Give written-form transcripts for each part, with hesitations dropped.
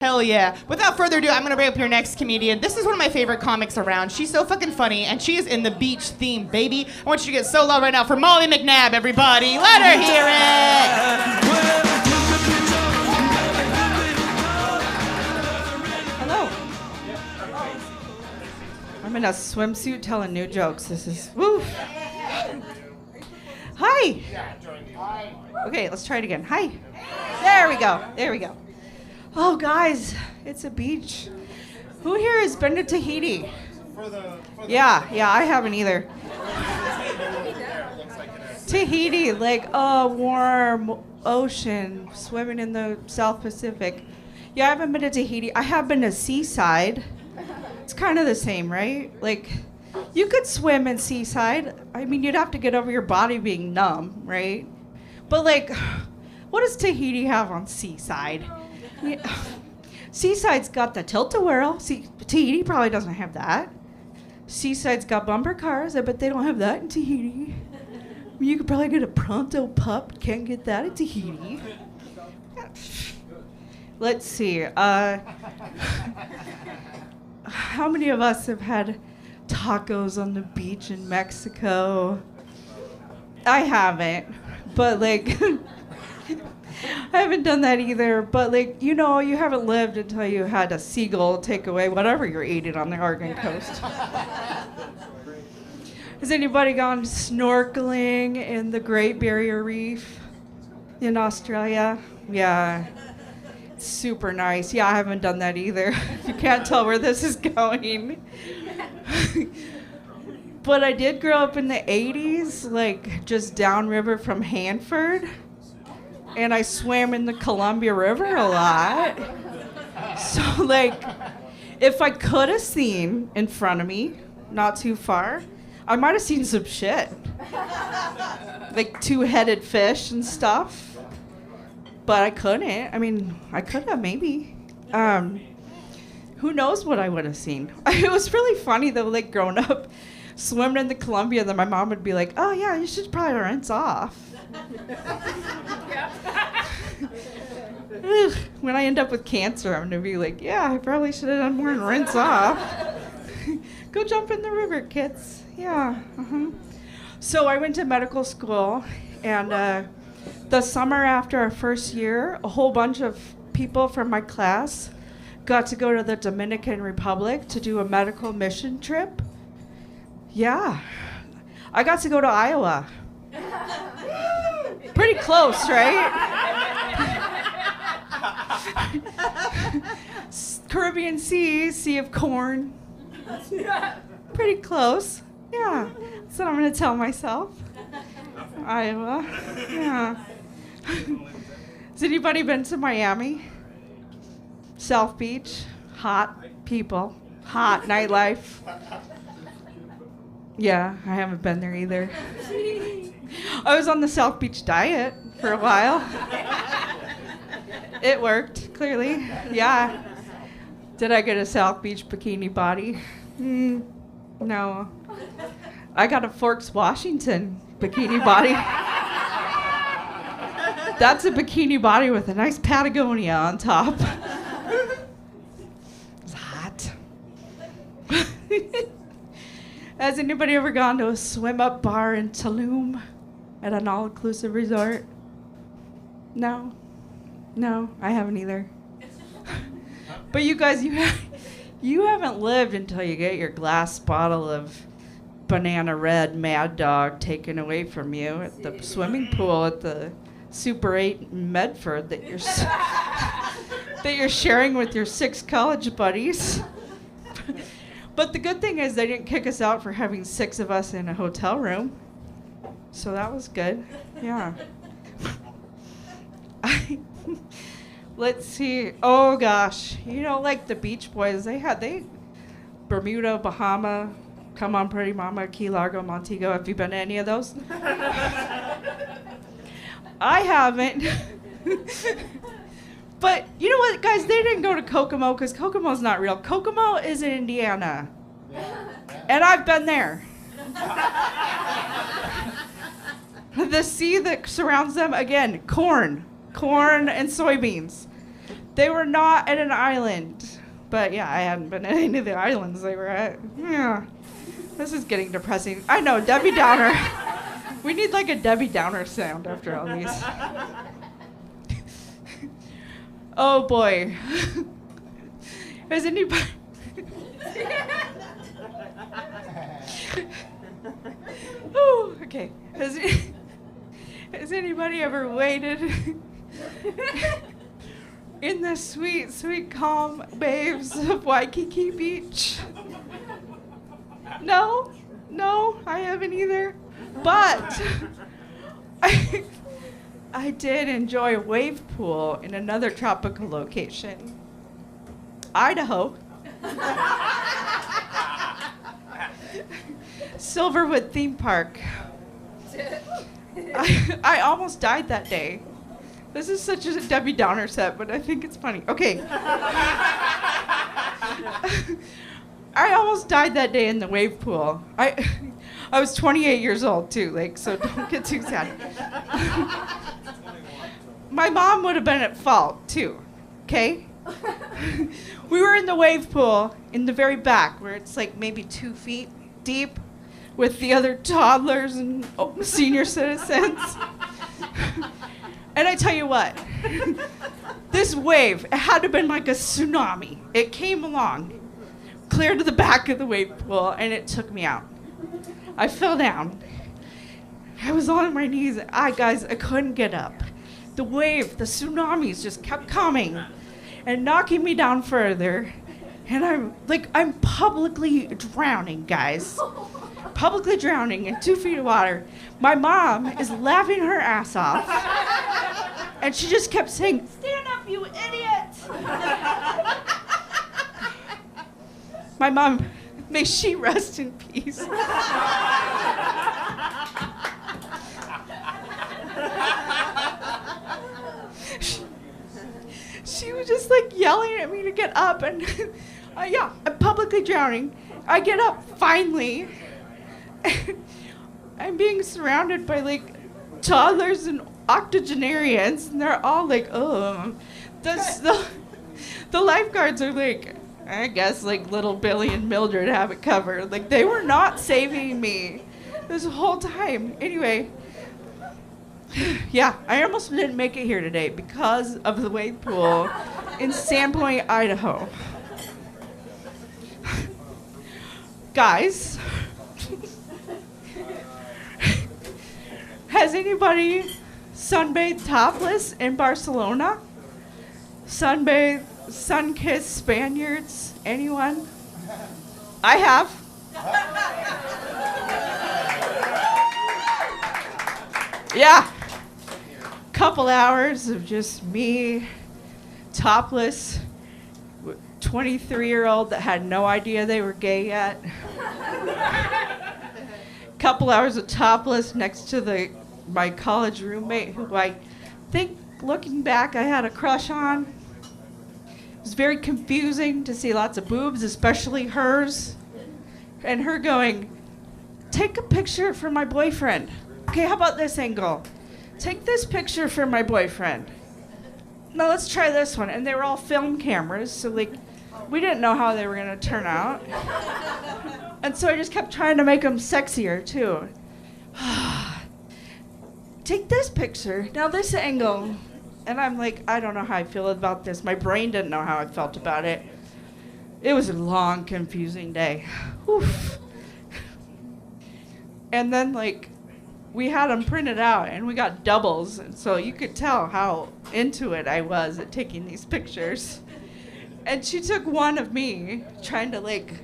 Hell yeah. Without further ado, I'm going to bring up your next comedian. This is one of my favorite comics around. She's so fucking funny, and she is in the beach theme, baby. I want you to get so loud right now for Molly McNab, everybody. Let her hear it. Hello. I'm in a swimsuit telling new jokes. This is, woo. Hi. Okay, let's try it again. Hi. There we go. There we go. Oh, guys, it's a beach. Who here has been to Tahiti? Yeah, I haven't either. Tahiti, like a warm ocean, swimming in the South Pacific. Yeah, I haven't been to Tahiti. I have been to Seaside. It's kind of the same, right? Like, you could swim in Seaside. I mean, you'd have to get over your body being numb, right? But, like, what does Tahiti have on Seaside? Yeah. Seaside's got the tilt-a-whirl. Tahiti probably doesn't have that. Seaside's got bumper cars. I bet they don't have that in Tahiti. You could probably get a Pronto pup. Can't get that in Tahiti. Let's see. How many of us have had tacos on the beach in Mexico? I haven't, but like... I haven't done that either, but like, you know, you haven't lived until you had a seagull take away whatever you're eating on the Oregon coast. Has anybody gone snorkeling in the Great Barrier Reef in Australia? Yeah, it's super nice. Yeah, I haven't done that either. You can't tell where this is going. But I did grow up in the 80s, like just downriver from Hanford. And I swam in the Columbia River a lot. So, like, if I could have seen in front of me, not too far, I might have seen some shit. Like two-headed fish and stuff. But I couldn't. I mean, I could have, maybe. Who knows what I would have seen. It was really funny, though, like, growing up, swimming in the Columbia, then my mom would be like, oh, yeah, you should probably rinse off. When I end up with cancer, I'm gonna be like, yeah, I probably should have done more and rinse off. Go jump in the river, kids. Yeah. So I went to medical school, and the summer after our first year, a whole bunch of people from my class got to go to the Dominican Republic to do a medical mission trip. Yeah. I got to go to Iowa. Pretty close, right? Caribbean Sea, Sea of Corn. Pretty close. Yeah. That's what I'm going to tell myself. Iowa. Yeah. Has anybody been to Miami? South Beach? Hot people. Hot nightlife. Yeah, I haven't been there either. I was on the South Beach diet for a while. It worked, clearly. Yeah. Did I get a South Beach bikini body? No. I got a Forks, Washington bikini body. That's a bikini body with a nice Patagonia on top. It's hot. Has anybody ever gone to a swim-up bar in Tulum at an all-inclusive resort? No, I haven't either. But you guys, you haven't lived until you get your glass bottle of banana red Mad Dog taken away from you at the swimming pool at the Super 8 in Medford that you're sharing with your 6 college buddies. But the good thing is they didn't kick us out for having 6 of us in a hotel room. So that was good. Yeah. Let's see. Oh, gosh. You know, like the Beach Boys, they Bermuda, Bahama, Come On Pretty Mama, Key Largo, Montego. Have you been to any of those? I haven't. But you know what, guys? They didn't go to Kokomo because Kokomo's not real. Kokomo is in Indiana. And I've been there. The sea that surrounds them, again, corn and soybeans. They were not at an island. But yeah, I hadn't been at any of the islands they were at. Yeah. This is getting depressing. I know, Debbie Downer. We need like a Debbie Downer sound after all these. Oh boy. Has anybody... Ooh, okay. Has anybody ever waited in the sweet, sweet, calm waves of Waikiki Beach? No, I haven't either. But I did enjoy a wave pool in another tropical location, Idaho. Silverwood Theme Park. I almost died that day. This is such a Debbie Downer set, but I think it's funny. Okay. I almost died that day in the wave pool. I was 28 years old too, like, so don't get too sad. My mom would have been at fault too, okay? We were in the wave pool in the very back where it's like maybe 2 feet deep with the other toddlers and senior citizens. And I tell you what, this wave, it had to have been like a tsunami. It came along, clear to the back of the wave pool, and it took me out. I fell down. I was on my knees. Guys, I couldn't get up. The wave, the tsunamis just kept coming and knocking me down further. And I'm publicly drowning, guys. Publicly drowning in 2 feet of water. My mom is laughing her ass off. And she just kept saying, "Stand up, you idiot!" My mom, may she rest in peace. She was just like yelling at me to get up, and yeah, I'm publicly drowning. I get up finally. I'm being surrounded by like toddlers and octogenarians, and they're all like, "Oh." The lifeguards are like, I guess like little Billy and Mildred have it covered. Like, they were not saving me this whole time. Anyway, yeah, I almost didn't make it here today because of the wave pool in Sandpoint, Idaho. Guys, has anybody sunbathed topless in Barcelona? Sunbathed, sun-kissed Spaniards? Anyone? I have. Yeah. Couple hours of just me, topless, 23-year-old that had no idea they were gay yet. Couple hours of topless next to my college roommate, who I think, looking back, I had a crush on. It was very confusing to see lots of boobs, especially hers. And her going, "Take a picture for my boyfriend." Okay, how about this angle? "Take this picture for my boyfriend." "No, let's try this one." And they were all film cameras, so like, we didn't know how they were gonna turn out. And so I just kept trying to make them sexier too. "Take this picture. Now this angle." And I'm like, I don't know how I feel about this. My brain didn't know how I felt about it. It was a long, confusing day. Oof. And then like, we had them printed out and we got doubles. And so you could tell how into it I was at taking these pictures. And she took one of me trying to like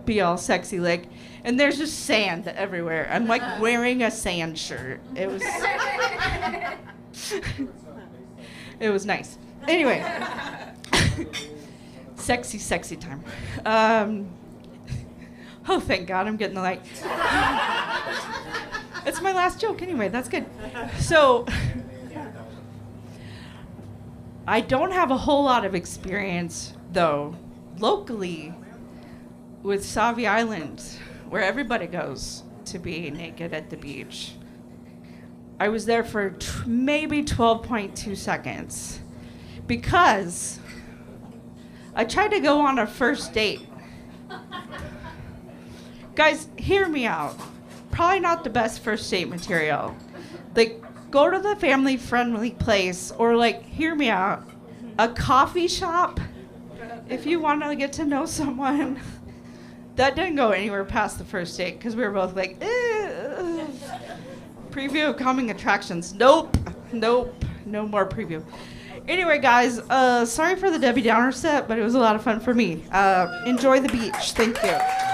be all sexy, like, and there's just sand everywhere. I'm like wearing a sand shirt. It was it was nice. Anyway, sexy time. Oh, thank God, I'm getting the light. It's my last joke anyway, that's good. So, I don't have a whole lot of experience, though, locally with Sauvie Island, where everybody goes to be naked at the beach. I was there for maybe 12.2 seconds because I tried to go on a first date. Guys, hear me out. Probably not the best first date material. Like, go to the family-friendly place, or like, hear me out, a coffee shop if you want to get to know someone. That didn't go anywhere past the first date because we were both like, preview of coming attractions. Nope, no more preview. Anyway, guys, sorry for the Debbie Downer set, but it was a lot of fun for me. Enjoy the beach. Thank you.